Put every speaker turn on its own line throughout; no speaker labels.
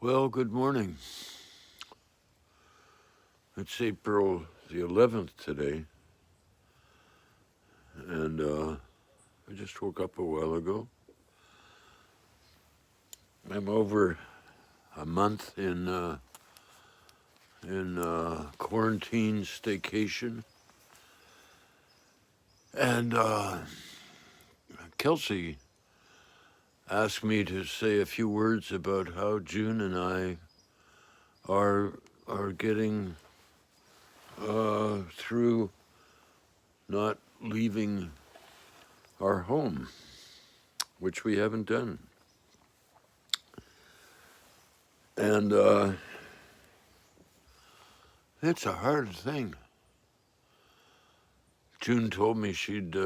Well, good morning. It's April the 11th today, and I just woke up a while ago. I'm over a month in quarantine staycation, and Kelsey asked me to say a few words about how June and I are getting through not leaving our home, which we haven't done. And it's a hard thing. June told me she'd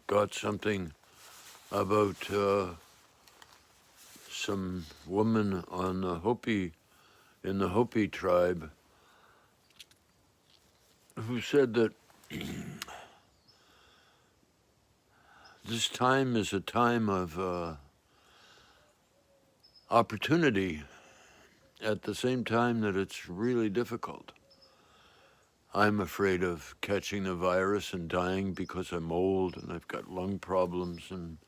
got something about some woman on the in the Hopi tribe, who said that this time is a time of opportunity at the same time that it's really difficult. I'm afraid of catching the virus and dying because I'm old and I've got lung problems and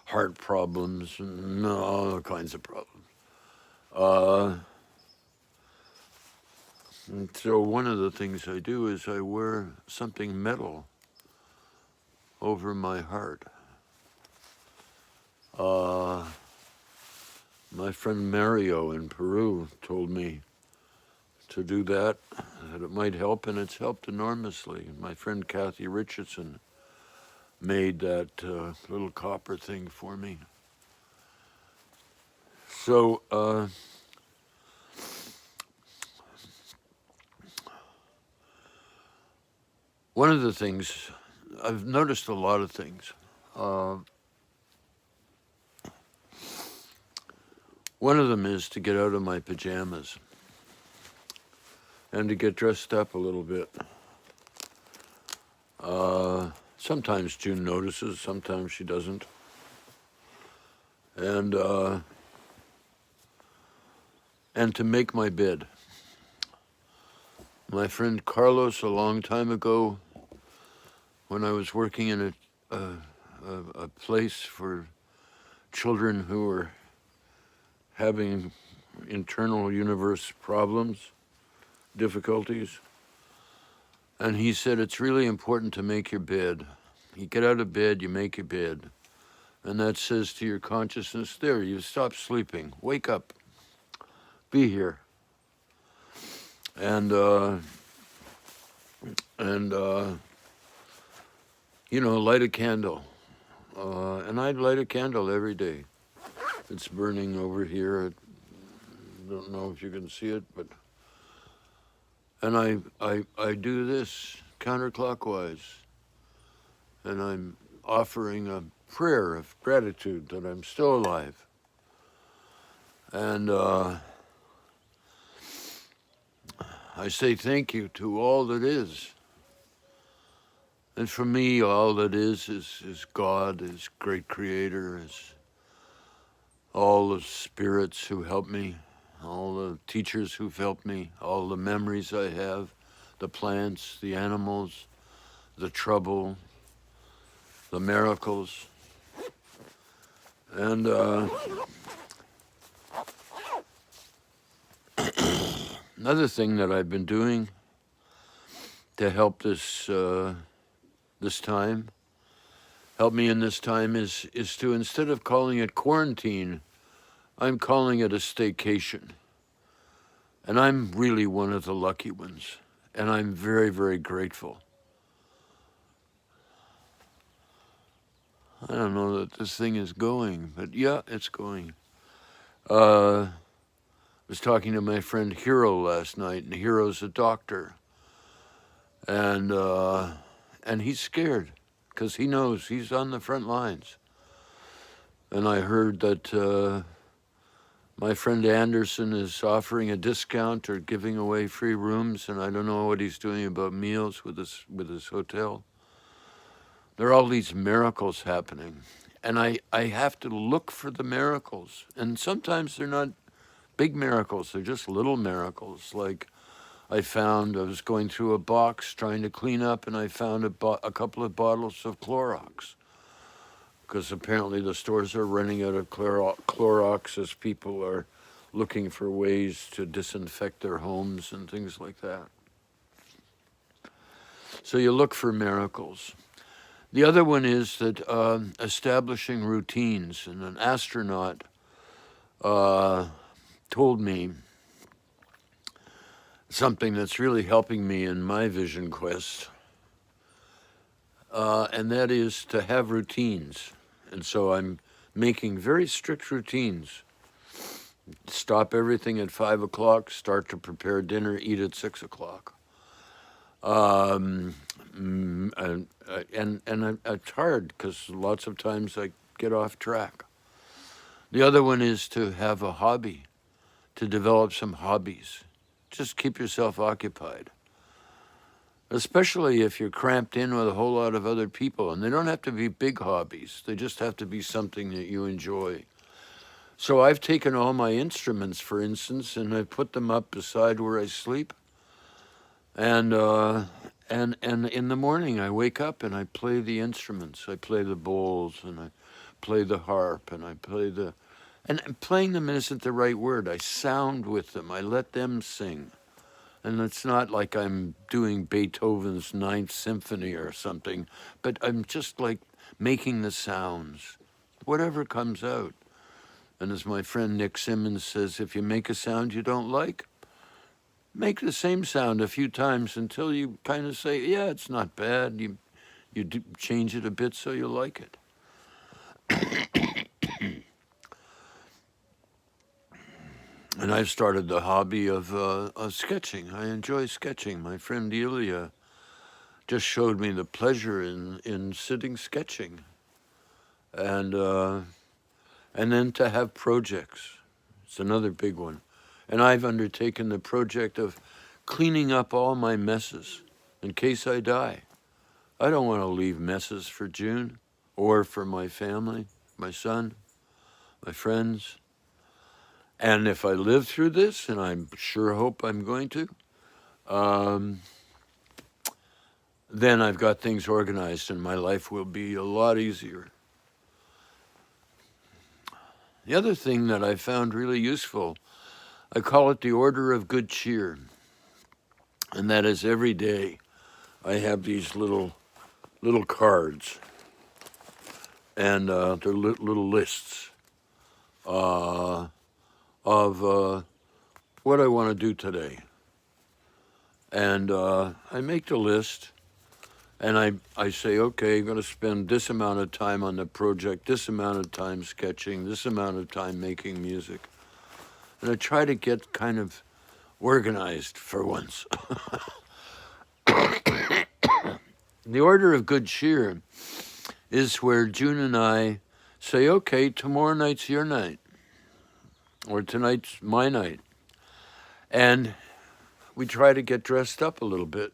heart problems and all kinds of problems. And so one of the things I do is I wear something metal over my heart. My friend Mario in Peru told me to do that it might help, and it's helped enormously. My friend Kathy Richardson made that little copper thing for me. So one of the things, I've noticed a lot of things. One of them is to get out of my pajamas and to get dressed up a little bit. Sometimes June notices, sometimes she doesn't. And to make my bed. My friend Carlos, a long time ago, when I was working in a place for children who were having internal universe problems, difficulties, and he said it's really important to make your bed. You get out of bed, you make your bed, and that says to your consciousness, there, you stop sleeping, wake up, be here. And light a candle. And I'd light a candle every day. It's burning over here. I don't know if you can see it, but... And I do this counterclockwise. And I'm offering a prayer of gratitude that I'm still alive. And I say thank you to all that is. And for me, all that is God, is great creator, is all the spirits who help me, all the teachers who've helped me, all the memories I have, the plants, the animals, the trouble, the miracles. And another thing that I've been doing to help this time, help me in this time, is to, instead of calling it quarantine, I'm calling it a staycation. And I'm really one of the lucky ones. And I'm very, very grateful. I don't know that this thing is going, but yeah, it's going. I was talking to my friend Hero last night, and Hero's a doctor. And he's scared, because he knows he's on the front lines. And I heard that my friend Anderson is offering a discount or giving away free rooms, and I don't know what he's doing about meals with his hotel. There are all these miracles happening, and I have to look for the miracles. And sometimes they're not big miracles. They're just little miracles. Like I was going through a box trying to clean up, and I found a couple of bottles of Clorox, because apparently the stores are running out of Clorox as people are looking for ways to disinfect their homes and things like that. So you look for miracles. The other one is that establishing routines, and an astronaut told me something that's really helping me in my vision quest, and that is to have routines. And so I'm making very strict routines. Stop everything at 5 o'clock, start to prepare dinner, eat at 6 o'clock. And it's hard because lots of times I get off track. The other one is to have a hobby, to develop some hobbies. Just keep yourself occupied, especially if you're cramped in with a whole lot of other people. And they don't have to be big hobbies. They just have to be something that you enjoy. So I've taken all my instruments, for instance, and I put them up beside where I sleep. And in the morning I wake up and I play the instruments. I play the bowls, and I play the harp, and I play the... And playing them isn't the right word. I sound with them. I let them sing. And it's not like I'm doing Beethoven's Ninth Symphony or something, but I'm just like making the sounds, whatever comes out. And as my friend Nick Simmons says, if you make a sound you don't like, make the same sound a few times until you kind of say, yeah, it's not bad. You do change it a bit so you like it. And I've started the hobby of sketching. I enjoy sketching. My friend Delia just showed me the pleasure in sitting sketching. And then to have projects. It's another big one. And I've undertaken the project of cleaning up all my messes in case I die. I don't want to leave messes for June or for my family, my son, my friends. And if I live through this, and I sure hope I'm going to, then I've got things organized and my life will be a lot easier. The other thing that I found really useful, I call it the order of good cheer. And that is every day I have these little cards, and they're little lists of what I want to do today. And I make the list, and I say, okay, I'm going to spend this amount of time on the project, this amount of time sketching, this amount of time making music. And I try to get kind of organized for once. The order of good cheer is where June and I say, okay, tomorrow night's your night, or tonight's my night. And we try to get dressed up a little bit.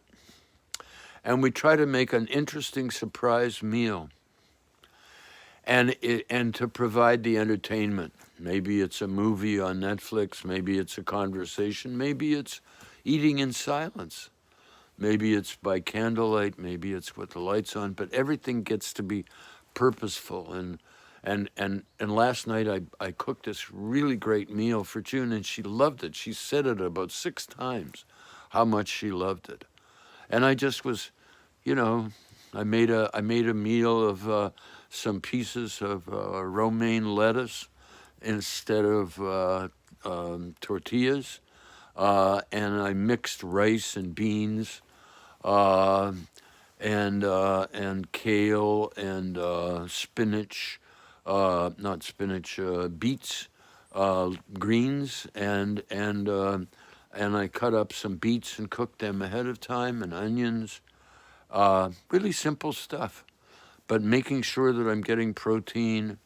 And we try to make an interesting surprise meal. And to provide the entertainment. Maybe it's a movie on Netflix, maybe it's a conversation, maybe it's eating in silence. Maybe it's by candlelight, maybe it's with the lights on, but everything gets to be purposeful. And last night I cooked this really great meal for June, and she loved it. She said it about 6 times, how much she loved it. And I just was, I made a meal of some pieces of romaine lettuce instead of tortillas, and I mixed rice and beans, and kale and spinach, not spinach, beets, greens, and I cut up some beets and cooked them ahead of time, and onions. Really simple stuff, but making sure that I'm getting protein.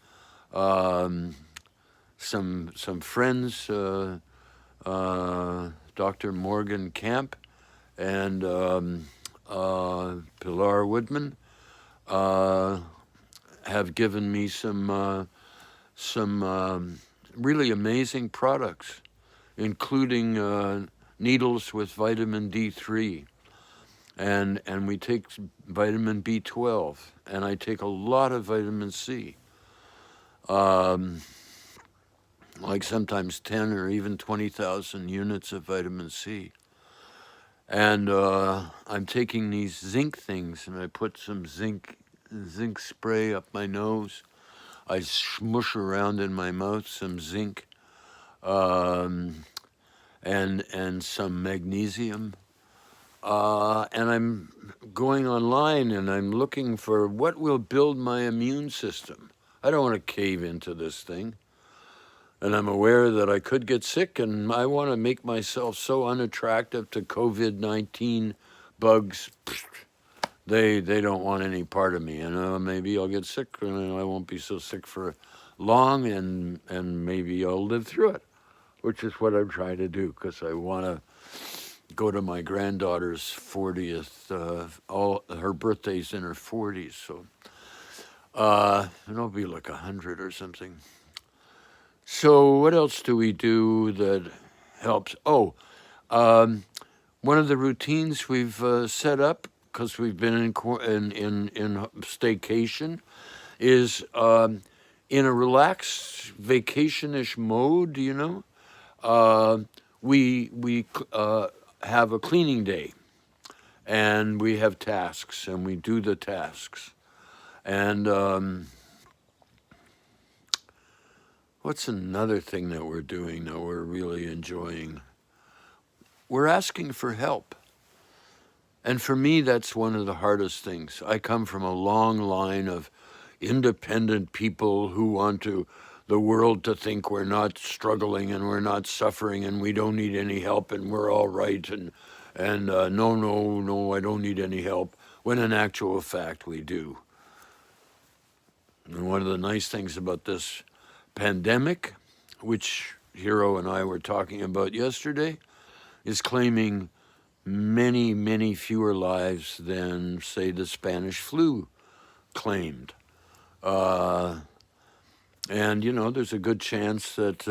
Some friends, Dr. Morgan Camp and Pilar Woodman, have given me some really amazing products. including needles with vitamin D3. And we take vitamin B12, and I take a lot of vitamin C, um, like sometimes 10 or even 20,000 units of vitamin C. And I'm taking these zinc things, and I put some zinc spray up my nose. I smush around in my mouth some zinc, um, and some magnesium. And I'm going online and I'm looking for what will build my immune system. I don't want to cave into this thing. And I'm aware that I could get sick, and I want to make myself so unattractive to COVID-19 bugs. They don't want any part of me. And maybe I'll get sick, and I won't be so sick for long, and maybe I'll live through it, which is what I'm trying to do, because I want to go to my granddaughter's 40th. Her birthday's in her 40s, so it'll be like 100 or something. So what else do we do that helps? Oh, one of the routines we've set up, because we've been in staycation, is in a relaxed vacationish mode. We have a cleaning day, and we have tasks, and we do the tasks. And what's another thing that we're doing that we're really enjoying? We're asking for help. And for me, that's one of the hardest things. I come from a long line of independent people who want the world to think we're not struggling and we're not suffering and we don't need any help and we're all right, and no, I don't need any help, when in actual fact we do. And one of the nice things about this pandemic, which Hero and I were talking about yesterday, is claiming many, many fewer lives than, say, the Spanish flu claimed. And there's a good chance that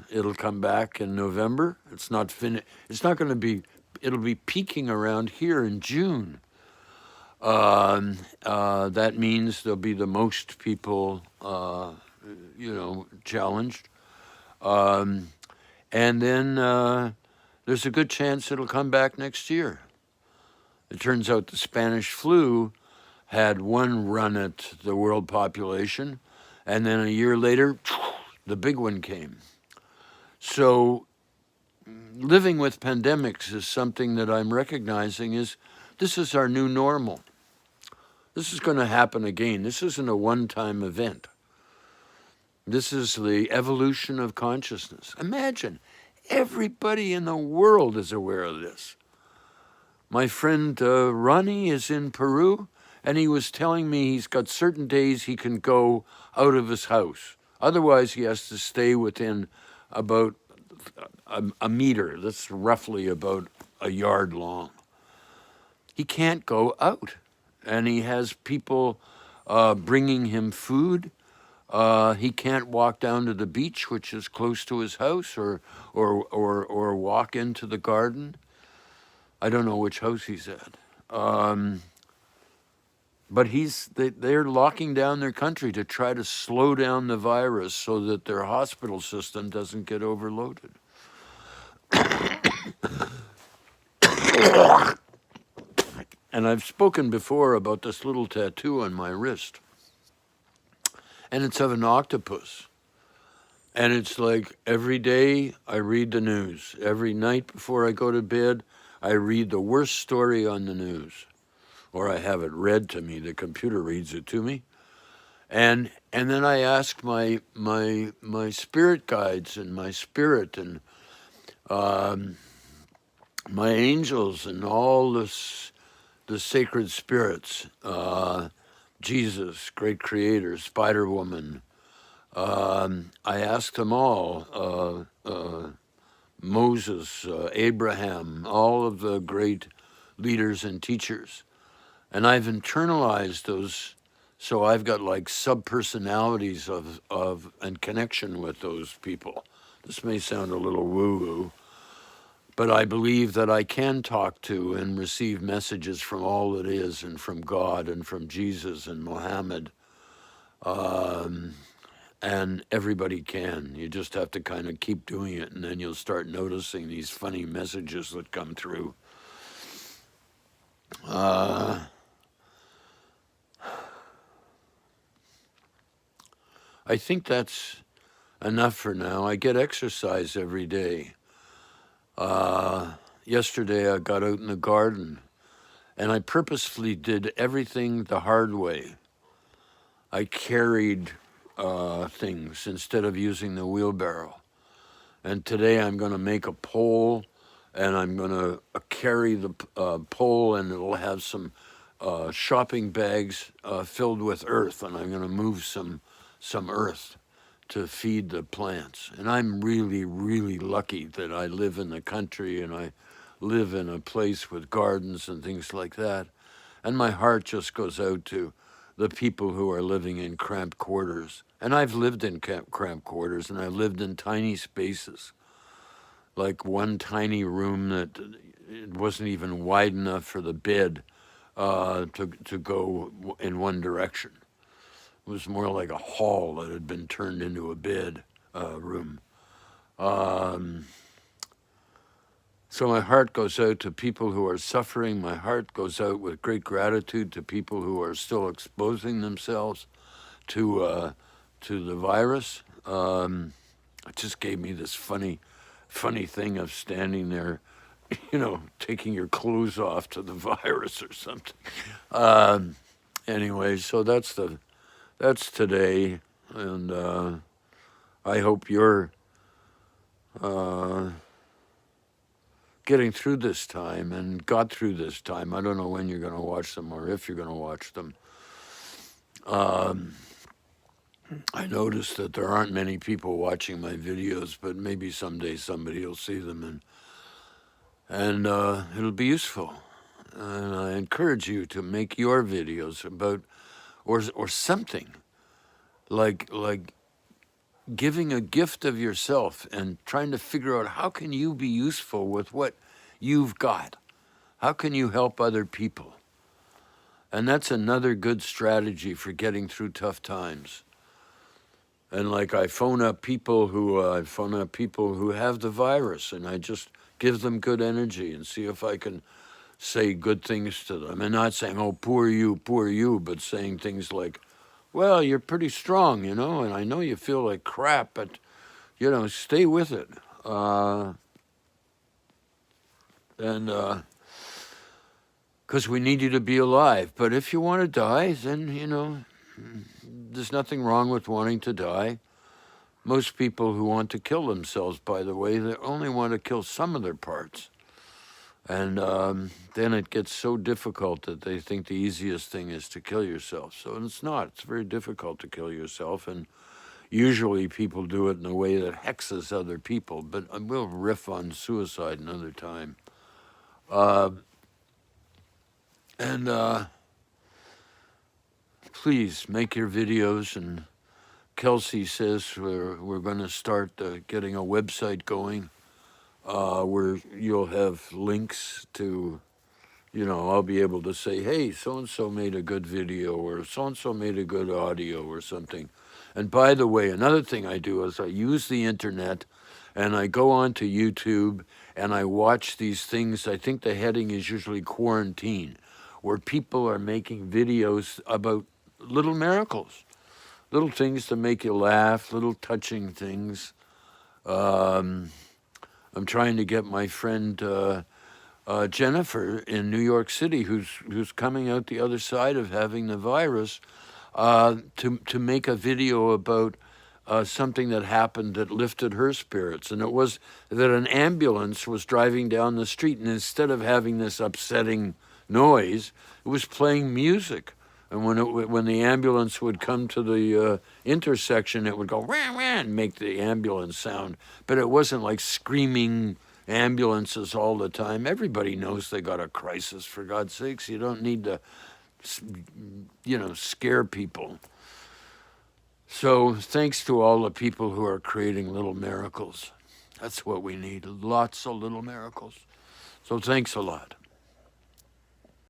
it'll come back in November. It's not going to be. It'll be peaking around here in June. That means there'll be the most people, challenged. And then there's a good chance it'll come back next year. It turns out the Spanish flu had one run at the world population, and then a year later, the big one came. So living with pandemics is something that I'm recognizing this is our new normal. This is going to happen again. This isn't a one-time event. This is the evolution of consciousness. Imagine, everybody in the world is aware of this. My friend Ronnie is in Peru, and he was telling me he's got certain days he can go out of his house. Otherwise, he has to stay within about a meter. That's roughly about a yard long. He can't go out, and he has people bringing him food. He can't walk down to the beach, which is close to his house, or walk into the garden. I don't know which house he's at. But they're locking down their country to try to slow down the virus so that their hospital system doesn't get overloaded. And I've spoken before about this little tattoo on my wrist. And it's of an octopus. And it's like every day I read the news. Every night before I go to bed, I read the worst story on the news. Or I have it read to me. The computer reads it to me. And then I ask my spirit guides and my spirit and my angels and all the sacred spirits, Jesus, great creator, Spider-Woman. I asked them all, Moses, Abraham, all of the great leaders and teachers. And I've internalized those, so I've got like sub-personalities of and connection with those people. This may sound a little woo-woo, but I believe that I can talk to and receive messages from all that is, and from God and from Jesus and Muhammad. And everybody can. You just have to kind of keep doing it, and then you'll start noticing these funny messages that come through. I think that's enough for now. I get exercise every day. Yesterday I got out in the garden, and I purposefully did everything the hard way. I carried things instead of using the wheelbarrow. And today I'm going to make a pole, and I'm going to carry the pole, and it'll have some shopping bags filled with earth, and I'm going to move some earth to feed the plants. And I'm really, really lucky that I live in the country, and I live in a place with gardens and things like that. And my heart just goes out to the people who are living in cramped quarters. And I've lived in cramped quarters, and I've lived in tiny spaces, like one tiny room that it wasn't even wide enough for the bed to go in one direction. It was more like a hall that had been turned into a bed room. So my heart goes out to people who are suffering. My heart goes out with great gratitude to people who are still exposing themselves to the virus. It just gave me this funny thing of standing there, taking your clothes off to the virus or something. Anyway, so that's today, and I hope you're getting through this time and got through this time. I don't know when you're going to watch them or if you're going to watch them. I noticed that there aren't many people watching my videos, but maybe someday somebody will see them, and it'll be useful. And I encourage you to make your videos about, or something, like giving a gift of yourself and trying to figure out how can you be useful with what you've got. How can you help other people? And that's another good strategy for getting through tough times. And like I phone up people who have the virus, and I just give them good energy and see if I can say good things to them. And not saying, oh, poor you, but saying things like, well, you're pretty strong, and I know you feel like crap, but, stay with it. Because we need you to be alive. But if you want to die, then, there's nothing wrong with wanting to die. Most people who want to kill themselves, by the way, they only want to kill some of their parts. And then it gets so difficult that they think the easiest thing is to kill yourself. So it's not. It's very difficult to kill yourself. And usually people do it in a way that hexes other people. But we'll riff on suicide another time. Please make your videos. And Kelsey says we're going to start getting a website going. Where you'll have links to, I'll be able to say, hey, so-and-so made a good video, or so-and-so made a good audio or something. And by the way, another thing I do is I use the internet, and I go on to YouTube, and I watch these things. I think the heading is usually quarantine, where people are making videos about little miracles, little things to make you laugh, little touching things. I'm trying to get my friend Jennifer in New York City, who's coming out the other side of having the virus, to make a video about something that happened that lifted her spirits. And it was that an ambulance was driving down the street, and instead of having this upsetting noise, it was playing music. And when the ambulance would come to the intersection, it would go wah, wah, and make the ambulance sound. But it wasn't like screaming ambulances all the time. Everybody knows they got a crisis, for God's sakes. You don't need to, scare people. So thanks to all the people who are creating little miracles. That's what we need. Lots of little miracles. So thanks a lot.